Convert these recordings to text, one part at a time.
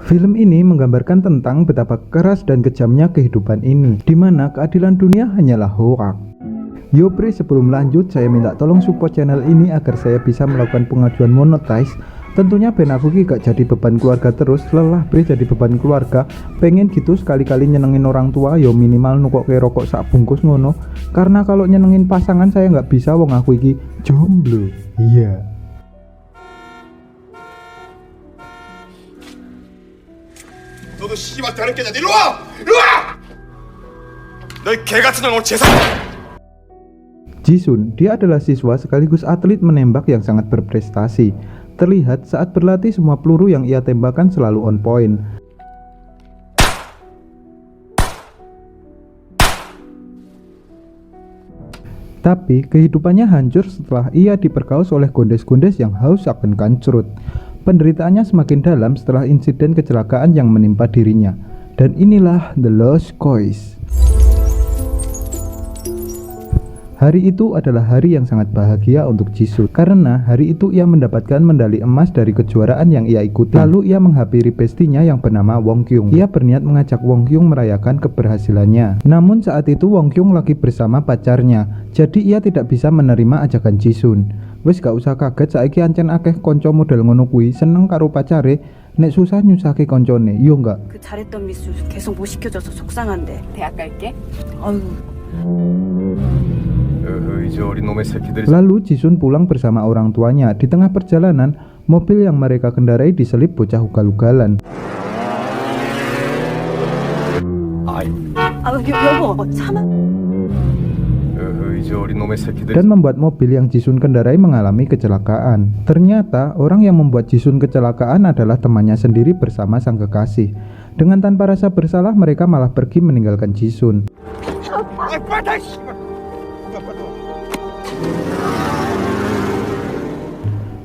Film ini menggambarkan tentang betapa keras dan kejamnya kehidupan ini, di mana keadilan dunia hanyalah hoak. Yo Pri, sebelum lanjut saya minta tolong support channel ini agar saya bisa melakukan pengajuan monetize. Tentunya ben aku gak jadi beban keluarga terus, lelah Pri jadi beban keluarga. Pengen gitu sekali-kali nyenengin orang tua, yo minimal nukok ke rokok sak bungkus ngono. Karena kalau nyenengin pasangan saya nggak bisa, wong aku iki jomblo. Iya. 너도 씨발 다르겠냐? 일로 와! 일로 와! 너희 개 같은 놈 오늘 재산. Jisun, dia adalah siswa sekaligus atlet menembak yang sangat berprestasi. Terlihat saat berlatih semua peluru yang ia tembakan selalu on point. Tapi kehidupannya hancur setelah ia diperkaus oleh gondes-gondes yang haus akan kancrut. Penderitaannya semakin dalam setelah insiden kecelakaan yang menimpa dirinya. Dan inilah The Lost Coins. Hari itu adalah hari yang sangat bahagia untuk Jisun, karena hari itu ia mendapatkan medali emas dari kejuaraan yang ia ikuti. Lalu ia menghampiri bestinya yang bernama Wong Kyung. Ia berniat mengajak Wong Kyung merayakan keberhasilannya. Namun saat itu Wong Kyung lagi bersama pacarnya, jadi ia tidak bisa menerima ajakan Jisun. Wes gak usah kaget, saiki ancen akeh konco model ngono kuwi seneng karo pacare, nek susah nyusahke koncone, yo enggak? 그 잘했던 미수 계속 못 시켜줘서 속상한데 대학 갈게. 아유. 이제 어린 놈의 새끼들이. Lalu Jisun pulang bersama orang tuanya. Di tengah perjalanan, mobil yang mereka kendarai diselip bocah ugal-ugalan. 여보, 참아. 이제 어린 놈의 새끼들이. Dan membuat mobil yang Jisun kendarai mengalami kecelakaan. Ternyata orang yang membuat Jisun kecelakaan adalah temannya sendiri bersama sang kekasih. Dengan tanpa rasa bersalah mereka malah pergi meninggalkan Jisun.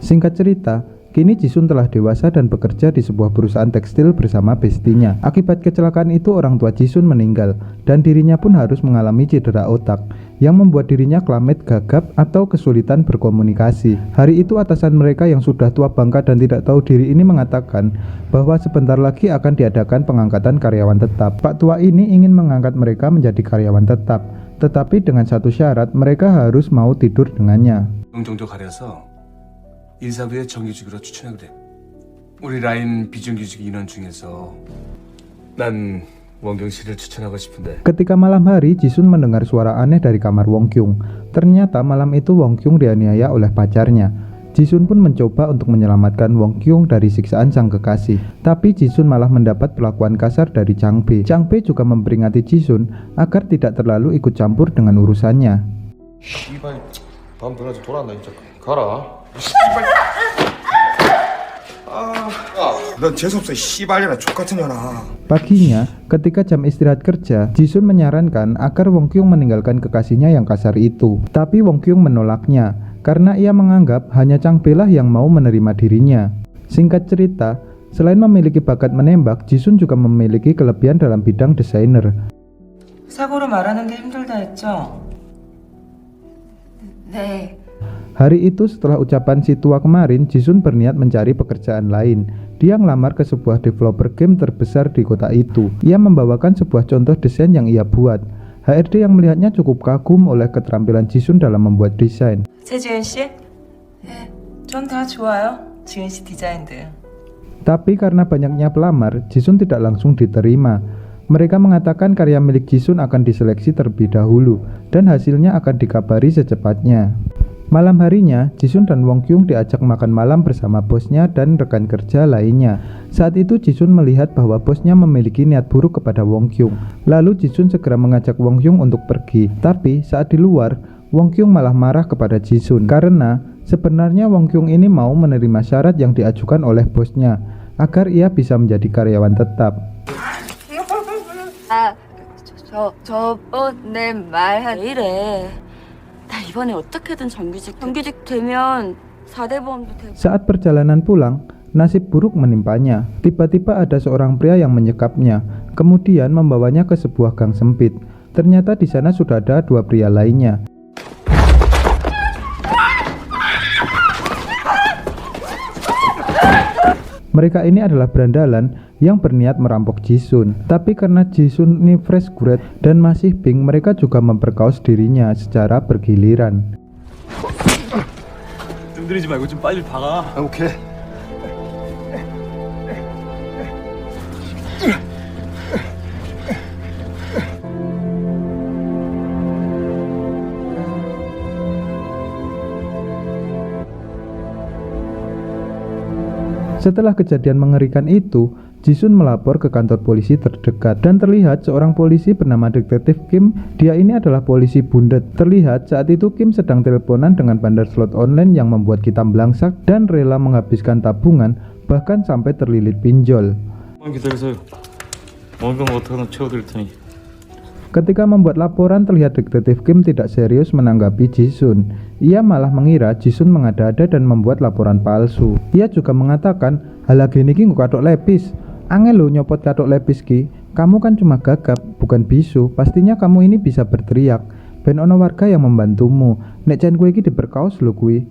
Singkat cerita, kini Jisun telah dewasa dan bekerja di sebuah perusahaan tekstil bersama bestinya. Akibat kecelakaan itu orang tua Jisun meninggal dan dirinya pun harus mengalami cedera otak yang membuat dirinya klamet, gagap, atau kesulitan berkomunikasi. Hari itu atasan mereka yang sudah tua bangka dan tidak tahu diri ini mengatakan bahwa sebentar lagi akan diadakan pengangkatan karyawan tetap. Pak tua ini ingin mengangkat mereka menjadi karyawan tetap, tetapi dengan satu syarat, mereka harus mau tidur dengannya. 정도 가려서 인사부에 정규직으로 추천하게 돼. 우리 라인 비정규직 인원 중에서 난 원경 씨를 추천하고 싶은데. Ketika malam hari, Jisun mendengar suara aneh dari kamar Wong Kyung. Ternyata malam itu Wong Kyung dianiaya oleh pacarnya. Jisun pun mencoba untuk menyelamatkan Wong Kyung dari siksaan sang kekasih. Tapi Jisun malah mendapat perlakuan kasar dari Chang Be. Chang Be juga memperingati Jisun agar tidak terlalu ikut campur dengan urusannya. 씨발 밤 변하지 돌아간다 진짜. 가라. 넌 재수없어 씨발년아 족같은 년아. Paginya, ketika jam istirahat kerja, Jisun menyarankan agar Wong Kyung meninggalkan kekasihnya yang kasar itu. Tapi Wong Kyung menolaknya, karena ia menganggap hanya Chang Be lah yang mau menerima dirinya. Singkat cerita, selain memiliki bakat menembak, Jisun juga memiliki kelebihan dalam bidang desainer. 사고로 말하는 게 힘들다 했죠? 네. Hari itu setelah ucapan si tua kemarin, Jisun berniat mencari pekerjaan lain. Dia ngelamar ke sebuah developer game terbesar di kota itu. Ia membawakan sebuah contoh desain yang ia buat. HRD yang melihatnya cukup kagum oleh keterampilan Jisun dalam membuat desain. 최지은 씨? 네, 전 다 좋아요. 지은 씨 디자인들. Tapi karena banyaknya pelamar, Jisun tidak langsung diterima. Mereka mengatakan karya milik Jisun akan diseleksi terlebih dahulu dan hasilnya akan dikabari secepatnya. Malam harinya, Jisun dan Wong Kyung diajak makan malam bersama bosnya dan rekan kerja lainnya. Saat itu Jisun melihat bahwa bosnya memiliki niat buruk kepada Wong Kyung. Lalu Jisun segera mengajak Wong Kyung untuk pergi. Tapi saat di luar, Wong Kyung malah marah kepada Jisun karena sebenarnya Wong Kyung ini mau menerima syarat yang diajukan oleh bosnya agar ia bisa menjadi karyawan tetap. 저번에 말한 왜 이래? 나 이번에 어떻게든 정규직 되면 4대 보험도 되고. Saat perjalanan pulang, nasib buruk menimpanya. Tiba-tiba ada seorang pria yang menyekapnya, kemudian membawanya ke sebuah gang sempit. Ternyata di sana sudah ada dua pria lainnya. Mereka ini adalah berandalan yang berniat merampok Jisun. Tapi karena Jisun ini fresh grade dan masih pink, mereka juga memperkaos dirinya secara bergiliran. 뜸들이지 말고 좀 빨리 박아. 오케이. Setelah kejadian mengerikan itu, Jisun melapor ke kantor polisi terdekat dan terlihat seorang polisi bernama Detektif Kim. Dia ini adalah polisi bundet. Terlihat saat itu Kim sedang teleponan dengan bandar slot online yang membuat kita belangsak dan rela menghabiskan tabungan, bahkan sampai terlilit pinjol. 기다리세요. 원금 어떻게든 채워드릴 테니. Ketika membuat laporan, terlihat Detektif Kim tidak serius menanggapi Jisun. Ia malah mengira Jisun mengada-ada dan membuat laporan palsu. Ia juga mengatakan, "Halah gini ki nggo kathok lepis. Angel lo nyopot kathok lepis ki. Kamu kan cuma gagap, bukan bisu. Pastinya kamu ini bisa berteriak. Ben ono warga yang membantumu. Nek jan kowe iki diperkaos lho kuwi."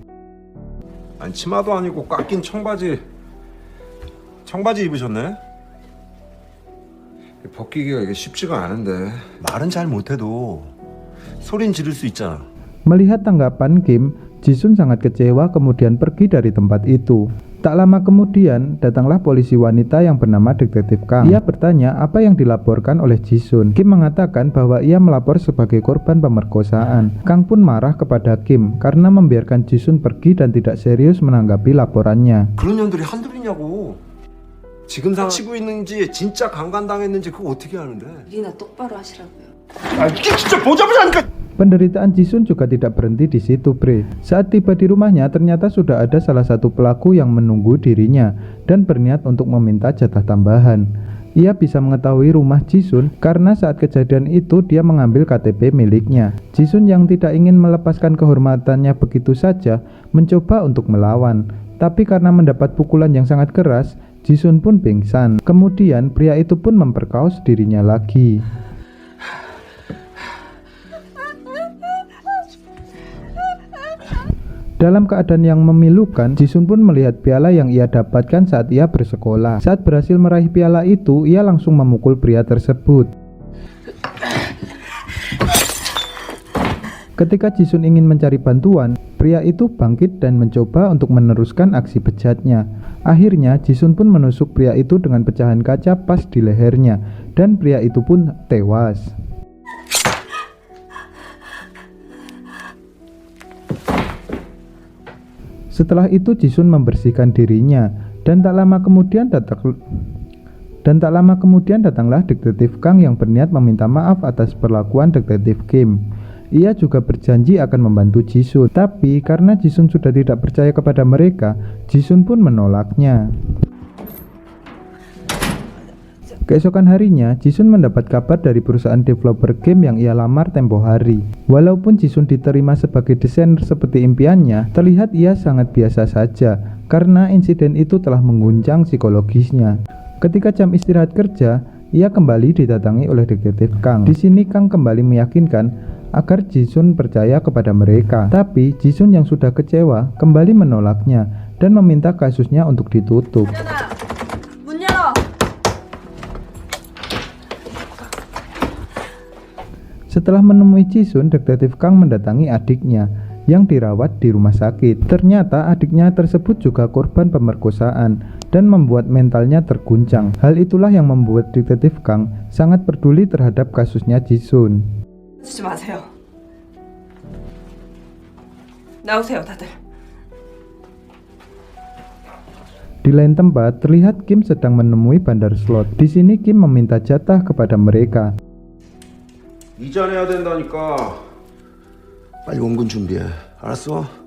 아니 치마도 아니고 깎인 청바지 입으셨네? 벗기기가 이게 쉽지가 않은데. 말은 잘 못해도 소린 지를 수 있잖아. Melihat tanggapan Kim, Jisun sangat kecewa kemudian pergi dari tempat itu. Tak lama kemudian, datanglah polisi wanita yang bernama Detektif Kang. Ia bertanya apa yang dilaporkan oleh Jisun. Kim mengatakan bahwa ia melapor sebagai korban pemerkosaan. Kang pun marah kepada Kim karena membiarkan Jisun pergi dan tidak serius menanggapi laporannya. 그런 년들이 한둘이냐고. 지금 상 치고 있는지 진짜 강간당했는지 그거 어떻게 아는데? 일이나 똑바로 하시라고요. 아 이게 진짜 보자마자 Penderitaan Jisun juga tidak berhenti di situ, Bre. Saat tiba di rumahnya, ternyata sudah ada salah satu pelaku yang menunggu dirinya dan berniat untuk meminta jatah tambahan. Ia bisa mengetahui rumah Jisun karena saat kejadian itu dia mengambil KTP miliknya. Jisun yang tidak ingin melepaskan kehormatannya begitu saja mencoba untuk melawan. Tapi karena mendapat pukulan yang sangat keras, Jisun pun pingsan. Kemudian pria itu pun memperkaos dirinya lagi. Dalam keadaan yang memilukan, Jisun pun melihat piala yang ia dapatkan saat ia bersekolah. Saat berhasil meraih piala itu, ia langsung memukul pria tersebut. Ketika Jisun ingin mencari bantuan, pria itu bangkit dan mencoba untuk meneruskan aksi bejatnya. Akhirnya Jisun pun menusuk pria itu dengan pecahan kaca pas di lehernya, dan pria itu pun tewas. Setelah itu Jisun membersihkan dirinya dan tak lama kemudian datanglah Detektif Kang yang berniat meminta maaf atas perlakuan Detektif Kim. Ia juga berjanji akan membantu Jisun, tapi karena Jisun sudah tidak percaya kepada mereka, Jisun pun menolaknya. Keesokan harinya, Jisun mendapat kabar dari perusahaan developer game yang ia lamar tempo hari. Walaupun Jisun diterima sebagai desainer seperti impiannya, terlihat ia sangat biasa saja karena insiden itu telah mengguncang psikologisnya. Ketika jam istirahat kerja, ia kembali didatangi oleh Detektif Kang. Di sini Kang kembali meyakinkan agar Jisun percaya kepada mereka. Tapi Jisun yang sudah kecewa kembali menolaknya dan meminta kasusnya untuk ditutup. 문 열어. Setelah menemui Jisun, Detektif Kang mendatangi adiknya yang dirawat di rumah sakit. Ternyata adiknya tersebut juga korban pemerkosaan dan membuat mentalnya terguncang. Hal itulah yang membuat Detektif Kang sangat peduli terhadap kasusnya Jisun. 주지 마세요. 나오세요, 다들. Di lain tempat, terlihat Kim sedang menemui bandar slot. Di sini Kim meminta jatah kepada mereka. 이전해야 된다니까. 빨리 원금 준비해. 알았어?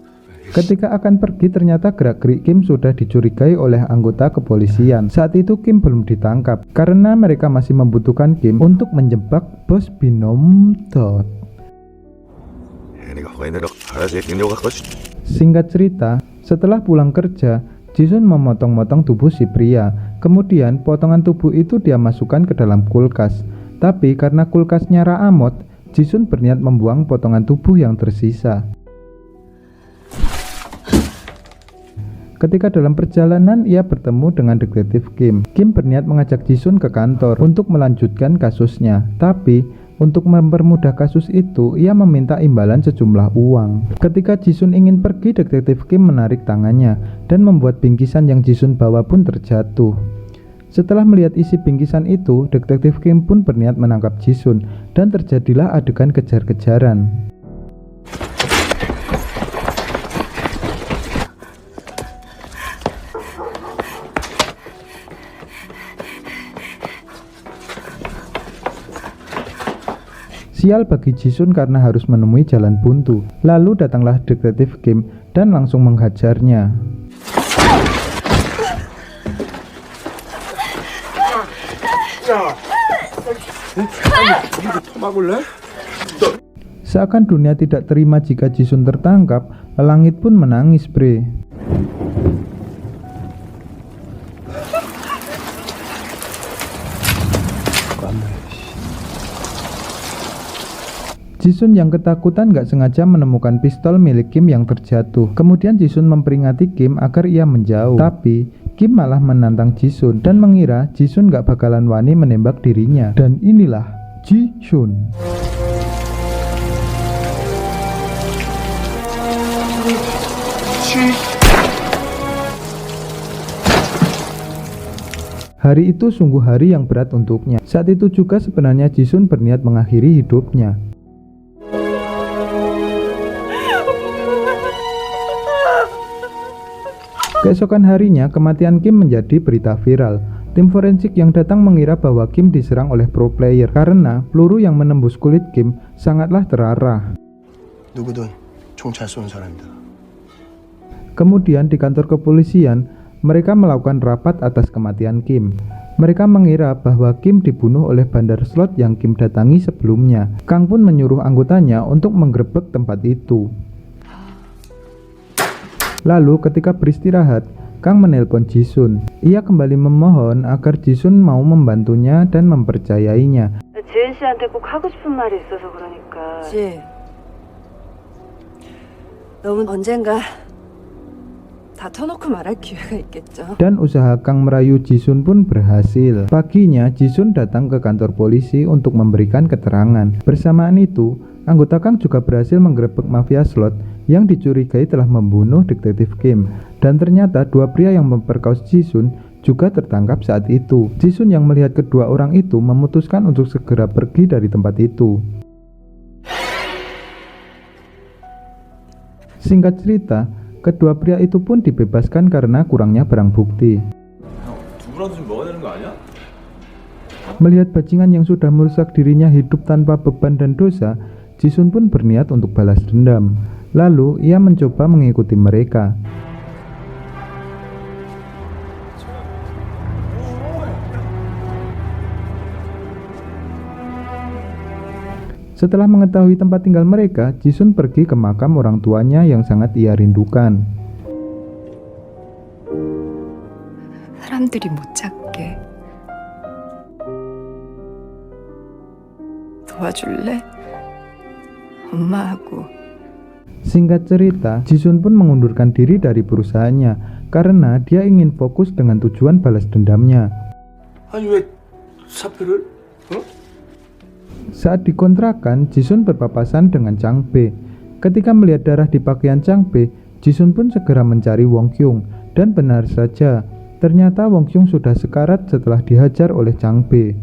Ketika akan pergi, ternyata gerak-gerik Kim sudah dicurigai oleh anggota kepolisian. Saat itu Kim belum ditangkap karena mereka masih membutuhkan Kim untuk menjebak bos binom Dot. Singkat cerita, setelah pulang kerja, Jisun memotong-motong tubuh si pria. Kemudian potongan tubuh itu dia masukkan ke dalam kulkas. Tapi karena kulkasnya Raamot, Jisun berniat membuang potongan tubuh yang tersisa. Ketika dalam perjalanan ia bertemu dengan detektif Kim. Kim berniat mengajak Jisun ke kantor untuk melanjutkan kasusnya, tapi untuk mempermudah kasus itu ia meminta imbalan sejumlah uang. Ketika Jisun ingin pergi, detektif Kim menarik tangannya dan membuat bingkisan yang Jisun bawa pun terjatuh. Setelah melihat isi bingkisan itu, detektif Kim pun berniat menangkap Jisun dan terjadilah adegan kejar-kejaran. Sial bagi Jisun karena harus menemui jalan buntu. Lalu datanglah detektif Kim dan langsung menghajarnya. Seakan dunia tidak terima jika Jisun tertangkap, langit pun menangis, bre. Jisun yang ketakutan gak sengaja menemukan pistol milik Kim yang terjatuh. Kemudian Jisun memperingati Kim agar ia menjauh. Tapi Kim malah menantang Jisun dan mengira Jisun gak bakalan wani menembak dirinya. Dan inilah Jisun. Hari itu sungguh hari yang berat untuknya. Saat itu juga sebenarnya Jisun berniat mengakhiri hidupnya. Keesokan harinya, kematian Kim menjadi berita viral. Tim forensik yang datang mengira bahwa Kim diserang oleh pro player karena peluru yang menembus kulit Kim sangatlah terarah. 누구든 총잘 쏘는 사람이다. Kemudian di kantor kepolisian, mereka melakukan rapat atas kematian Kim. Mereka mengira bahwa Kim dibunuh oleh bandar slot yang Kim datangi sebelumnya. Kang pun menyuruh anggotanya untuk menggerebek tempat itu. Lalu ketika beristirahat, Kang menelpon Jisun. Ia kembali memohon agar Jisun mau membantunya dan mempercayainya. 지은 씨한테 꼭 하고 싶은 말이 있어서 그러니까. 지, 너무 언젠가 다 터놓고 말할 기회가 있겠죠. Dan usaha Kang merayu Jisun pun berhasil. Paginya Jisun datang ke kantor polisi untuk memberikan keterangan. Bersamaan itu, anggota Kang juga berhasil menggerebek mafia slot yang dicurigai telah membunuh detektif Kim. Dan ternyata dua pria yang memperkaos Jisun juga tertangkap saat itu. Jisun yang melihat kedua orang itu memutuskan untuk segera pergi dari tempat itu. Singkat cerita, kedua pria itu pun dibebaskan karena kurangnya barang bukti. Melihat bajingan yang sudah merusak dirinya hidup tanpa beban dan dosa, Jisun pun berniat untuk balas dendam. Lalu ia mencoba mengikuti mereka. Setelah mengetahui tempat tinggal mereka, Jisun pergi ke makam orang tuanya yang sangat ia rindukan. 사람들이 못 찾게 도와줄래? 엄마하고. Singkat cerita, Jisun pun mengundurkan diri dari perusahaannya karena dia ingin fokus dengan tujuan balas dendamnya. 아니 왜 사표를? Saat dikontrakan, Jisun berpapasan dengan Chang Be. Ketika melihat darah di pakaian Chang Be, Jisun pun segera mencari Wong Kyung. Dan benar saja, ternyata Wong Kyung sudah sekarat setelah dihajar oleh Chang Be.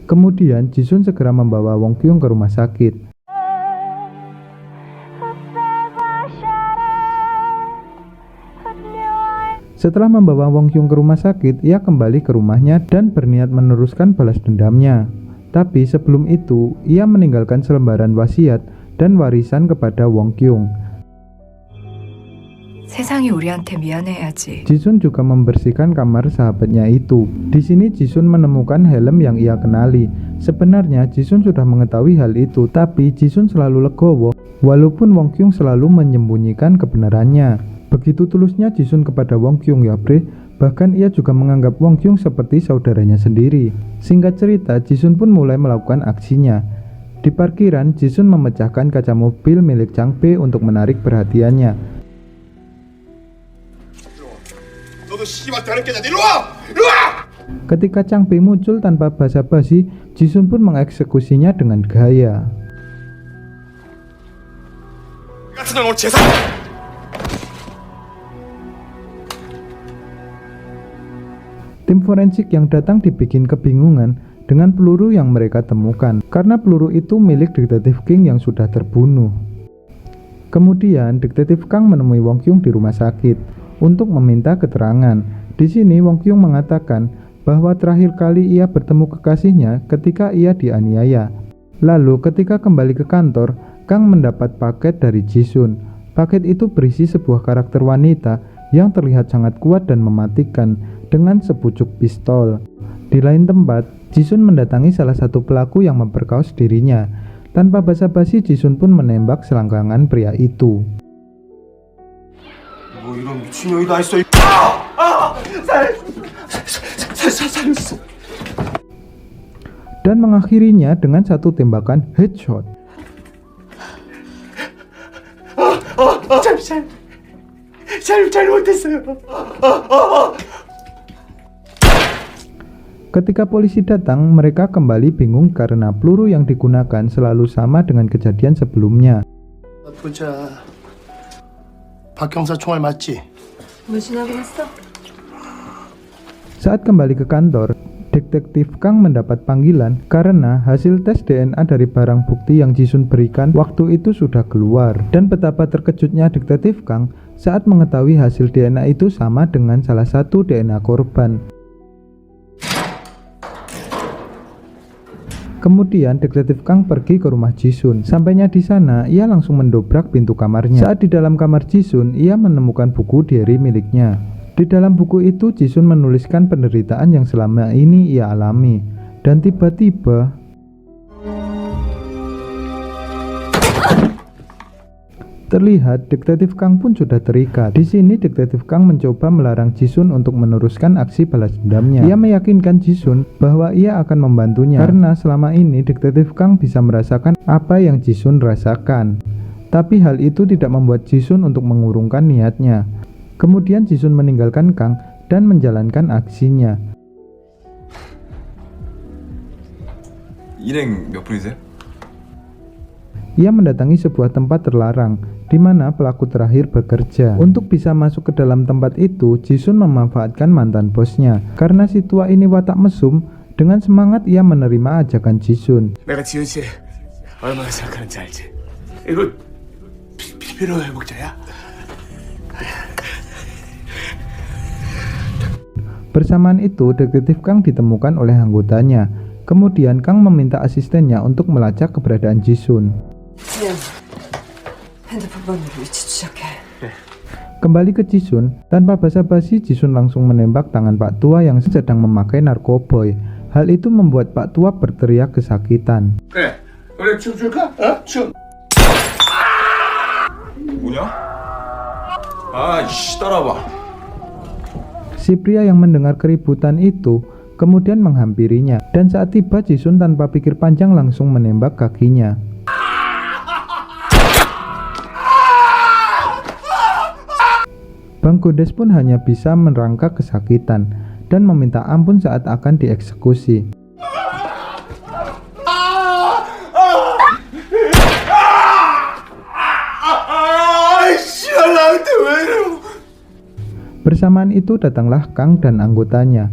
Kemudian Jisun segera membawa Wong Kyung ke rumah sakit. Setelah membawa Wong Kyung ke rumah sakit, ia kembali ke rumahnya dan berniat meneruskan balas dendamnya. Tapi sebelum itu, ia meninggalkan selembaran wasiat dan warisan kepada Wong Kyung. 세상이 우리한테 미안해야지. Jisun juga membersihkan kamar sahabatnya itu. Di sini Jisun menemukan helm yang ia kenali. Sebenarnya Jisun sudah mengetahui hal itu, tapi Jisun selalu legowo walaupun Wong Kyung selalu menyembunyikan kebenarannya. Begitu tulusnya Jisun kepada Wong Kyung ya bre, bahkan ia juga menganggap Wong Kyung seperti saudaranya sendiri. Singkat cerita, Jisun pun mulai melakukan aksinya. Di parkiran, Jisun memecahkan kaca mobil milik Chang Pei untuk menarik perhatiannya. 너도 씨발 다른 게냐 일로 와! 일로 와! Ketika Chang Pei muncul tanpa basa-basi, Jisun pun mengeksekusinya dengan gaya. 같은 놈 오늘 재산! Tim forensik yang datang dibikin kebingungan dengan peluru yang mereka temukan, karena peluru itu milik Detektif King yang sudah terbunuh. Kemudian, Detektif Kang menemui Wong Kyung di rumah sakit untuk meminta keterangan. Di sini Wong Kyung mengatakan bahwa terakhir kali ia bertemu kekasihnya ketika ia dianiaya. Lalu ketika kembali ke kantor, Kang mendapat paket dari Jisun. Paket itu berisi sebuah karakter wanita yang terlihat sangat kuat dan mematikan dengan sepucuk pistol. Di lain tempat, Jisun mendatangi salah satu pelaku yang memperkaos dirinya. Tanpa basa-basi, Jisun pun menembak selangkangan pria itu. 뭐 이런 미친년이 다 있어. 살렸어. Dan mengakhirinya dengan satu tembakan headshot. 잘못했어요. Ketika polisi datang, mereka kembali bingung karena peluru yang digunakan selalu sama dengan kejadian sebelumnya. 보자. 박 형사 총알 맞지? 문신하긴 했어? Saat kembali ke kantor, Detektif Kang mendapat panggilan karena hasil tes DNA dari barang bukti yang Jisun berikan waktu itu sudah keluar. Dan betapa terkejutnya Detektif Kang saat mengetahui hasil DNA itu sama dengan salah satu DNA korban. Kemudian Detektif Kang pergi ke rumah Jisun. Sampainya di sana, ia langsung mendobrak pintu kamarnya. Saat di dalam kamar Jisun, ia menemukan buku diary miliknya. Di dalam buku itu, Jisun menuliskan penderitaan yang selama ini ia alami. Dan tiba-tiba terlihat Detektif Kang pun sudah terikat. Di sini Detektif Kang mencoba melarang Jisun untuk meneruskan aksi balas dendamnya. Ia meyakinkan Jisun bahwa ia akan membantunya karena selama ini Detektif Kang bisa merasakan apa yang Jisun rasakan. Tapi hal itu tidak membuat Jisun untuk mengurungkan niatnya. Kemudian Jisun meninggalkan Kang dan menjalankan aksinya. 일행 몇 분이세요? Ia mendatangi sebuah tempat terlarang di mana pelaku terakhir bekerja. Untuk bisa masuk ke dalam tempat itu, Jisun memanfaatkan mantan bosnya. Karena si tua ini watak mesum, dengan semangat ia menerima ajakan Jisun. 내가 지은 씨 얼마나 생각하는지 알지? 이거 피로 회복자야? Bersamaan itu, Detektif Kang ditemukan oleh anggotanya. Kemudian Kang meminta asistennya untuk melacak keberadaan Jisun. 지금 핸드폰 번호를 위치 추적해. Kembali ke Jisun, tanpa basa-basi Jisun langsung menembak tangan Pak Tua yang sedang memakai narkoboy. Hal itu membuat Pak Tua berteriak kesakitan. 그래, 우리 춤출까? 춤. 뭐냐? 아이씨 따라와봐. Si pria yang mendengar keributan itu kemudian menghampirinya, dan saat tiba Jisun tanpa pikir panjang langsung menembak kakinya. Bang Gondes pun hanya bisa merangkak kesakitan dan meminta ampun saat akan dieksekusi. Bersamaan itu datanglah Kang dan anggotanya.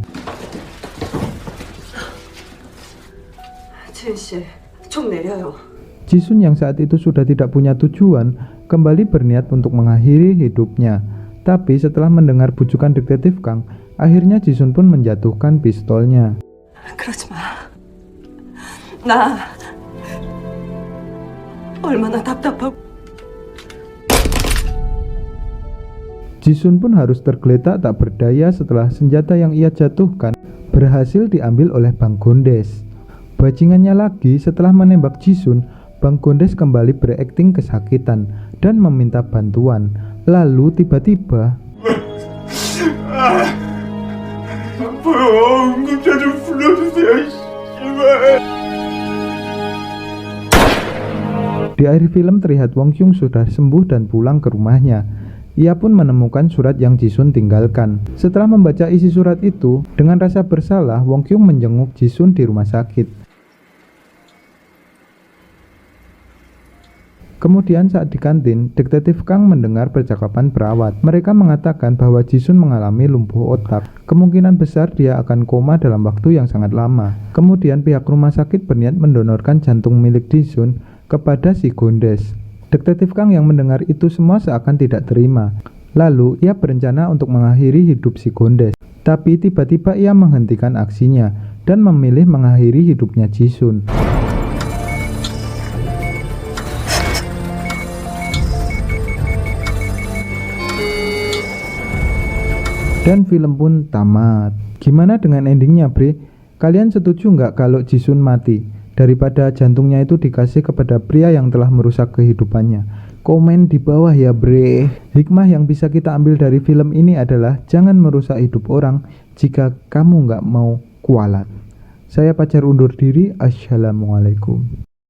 지은 씨, 총 내려요. Jisun yang saat itu sudah tidak punya tujuan kembali berniat untuk mengakhiri hidupnya. Tapi setelah mendengar bujukan Detektif Kang, akhirnya Jisun pun menjatuhkan pistolnya. 그러지 마. 나 얼마나 답답하고. Jisun pun harus tergeletak tak berdaya setelah senjata yang ia jatuhkan berhasil diambil oleh Bang Gondes. Bajingannya lagi, setelah menembak Jisun, Bang Gondes kembali berakting kesakitan dan meminta bantuan. Lalu tiba-tiba 응급차 좀 불러주세요. 씨발. Di akhir film terlihat Wong Kyung sudah sembuh dan pulang ke rumahnya. Ia pun menemukan surat yang Jisun tinggalkan. Setelah membaca isi surat itu, dengan rasa bersalah, Wong Kyung menjenguk Jisun di rumah sakit. Kemudian saat di kantin, Detektif Kang mendengar percakapan perawat. Mereka mengatakan bahwa Jisun mengalami lumpuh otak. Kemungkinan besar dia akan koma dalam waktu yang sangat lama. Kemudian pihak rumah sakit berniat mendonorkan jantung milik Jisun kepada si Gondes. Detektif Kang yang mendengar itu semua seakan tidak terima. Lalu ia berencana untuk mengakhiri hidup si Gondes. Tapi tiba-tiba ia menghentikan aksinya dan memilih mengakhiri hidupnya Jisun. Dan film pun tamat. Gimana dengan endingnya, Bre? Kalian setuju nggak kalau Jisun mati daripada jantungnya itu dikasih kepada pria yang telah merusak kehidupannya? Komen di bawah ya, Bre. Hikmah yang bisa kita ambil dari film ini adalah jangan merusak hidup orang jika kamu nggak mau kualat. Saya Pacar undur diri. Assalamualaikum.